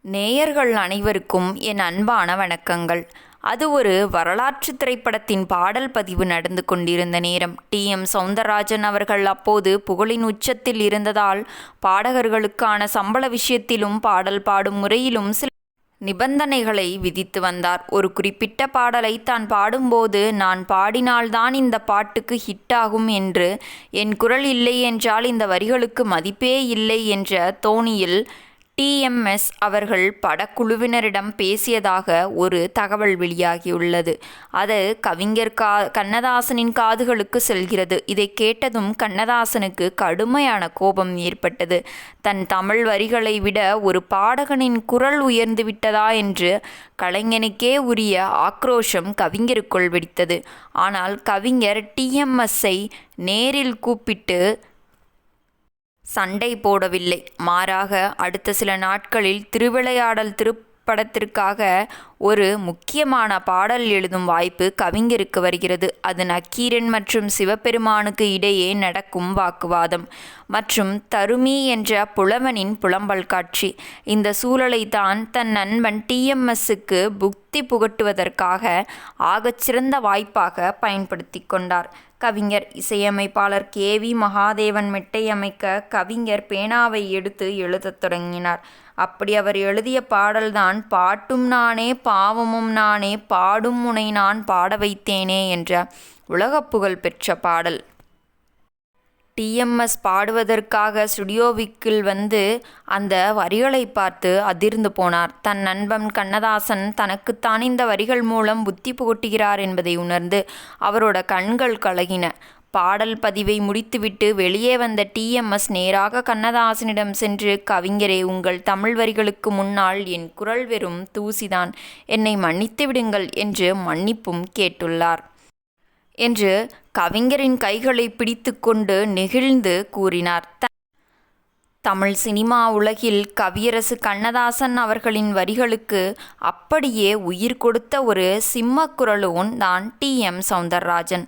நேயர்கள் அனைவருக்கும் என் அன்பான வணக்கங்கள். அது ஒரு வரலாற்று திரைப்படத்தின் பாடல் பதிவு நடந்து கொண்டிருந்த நேரம். டி.எம். சௌந்தரராஜன் அவர்கள் அப்போது புகழின் உச்சத்தில் இருந்ததால் பாடகர்களுக்கான சம்பள விஷயத்திலும் பாடல் பாடும் முறையிலும் சில நிபந்தனைகளை விதித்து வந்தார். ஒரு குறிப்பிட்ட பாடலை தான் பாடும்போது, நான் பாடினால்தான் இந்த பாட்டுக்கு ஹிட்டாகும் என்று, என் குரல் இல்லை என்றால் இந்த வரிகளுக்கு மதிப்பே இல்லை என்ற தோணியில் டி.எம்.எஸ். அவர்கள் படக்குழுவினரிடம் பேசியதாக ஒரு தகவல் வெளியாகியுள்ளது. அது கவிஞர் கண்ணதாசனின் காதுகளுக்கு செல்கிறது. இதை கேட்டதும் கண்ணதாசனுக்கு கடுமையான கோபம் ஏற்பட்டது. தன் தமிழ் வரிகளை விட ஒரு பாடகனின் குரல் உயர்ந்து விட்டதா என்று கலைஞனுக்கே உரிய ஆக்ரோஷம் கவிஞருக்குள் வெடித்தது. ஆனால் கவிஞர் டி.எம்.எஸ்.ஐ நேரில் கூப்பிட்டு சண்டை போடவில்லை. மாறாக அடுத்த சில நாட்களில் திருவிளையாடல் திரைப்படத்திற்காக ஒரு முக்கியமான பாடல் எழுதும் வாய்ப்பு கவிஞருக்கு வருகிறது. அது நக்கீரன் மற்றும் சிவபெருமானுக்கு இடையே நடக்கும் வாக்குவாதம் மற்றும் தருமி என்ற புலவனின் புலம்பல் காட்சி. இந்த சூழலை தான் தன் நண்பன் டி.எம்.எஸ்.க்கு புக்தி புகட்டுவதற்காக ஆகச்சிறந்த வாய்ப்பாக பயன்படுத்தி கொண்டார். கவிஞர் இசையமைப்பாளர் கே.வி. மகாதேவன் மெட்டையமைக்க கவிஞர் பேனாவை எடுத்து எழுதத் தொடங்கினார். அப்படி அவர் எழுதிய பாடல்தான் பாட்டும் நானே பாவமும் நானே பாடும் முனை நான் பாட வைத்தேனே என்ற உலகப்புகழ் பெற்ற பாடல். டி.எம்.எஸ். பாடுவதற்காக ஸ்டுடியோவிற்குள் வந்து அந்த வரிகளை பார்த்து அதிர்ந்து போனார். தன் நண்பன் கண்ணதாசன் தனக்குத்தான் இந்த வரிகள் மூலம் புத்தி புகட்டுகிறார் என்பதை உணர்ந்து அவரோட கண்கள் கலங்கின. பாடல் பதிவை முடித்துவிட்டு வெளியே வந்த டி.எம்.எஸ். நேராக கண்ணதாசனிடம் சென்று, கவிஞரே, உங்கள் தமிழ் வரிகளுக்கு முன்னால் என் குரல் வெறும் தூசிதான், என்னை மன்னித்து விடுங்கள் என்று மன்னிப்பும் கேட்டுள்ளார் என்று கவிஞரின் கைகளை பிடித்து கொண்டு நெகிழ்ந்து கூறினார். தமிழ் சினிமா உலகில் கவியரசு கண்ணதாசன் அவர்களின் வரிகளுக்கு அப்படியே உயிர் கொடுத்த ஒரு சிம்மக்குரலோன் தான் டி.எம். சௌந்தரராஜன்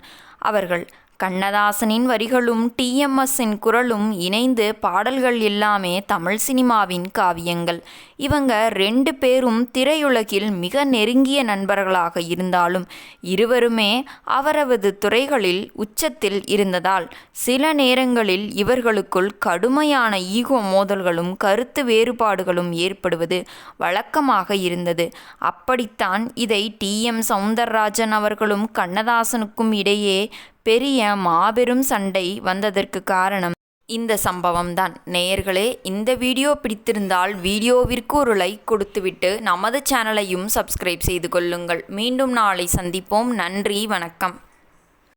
அவர்கள். கண்ணதாசனின் வரிகளும் டி.எம்.எஸ்.இன் குரலும் இணைந்து பாடல்கள் எல்லாமே தமிழ் சினிமாவின் காவியங்கள். இவங்க 2 பேரும் திரையுலகில் மிக நெருங்கிய நண்பர்களாக இருந்தாலும் இருவருமே அவரது துறைகளில் உச்சத்தில் இருந்ததால் சில நேரங்களில் இவர்களுக்குள் கடுமையான ஈகோ மோதல்களும் கருத்து வேறுபாடுகளும் ஏற்படுவது வழக்கமாக இருந்தது. அப்படித்தான் இதை டி.எம். சௌந்தரராஜன் அவர்களும் கண்ணதாசனுக்கும் இடையே பெரிய மாபெரும் சண்டை வந்ததற்கு காரணம் இந்த சம்பவம்தான். நேயர்களே, இந்த வீடியோ பிடித்திருந்தால் வீடியோவிற்கு ஒரு லைக் கொடுத்துவிட்டு நமது சேனலையும் சப்ஸ்கிரைப் செய்து கொள்ளுங்கள். மீண்டும் நாளை சந்திப்போம். நன்றி, வணக்கம்.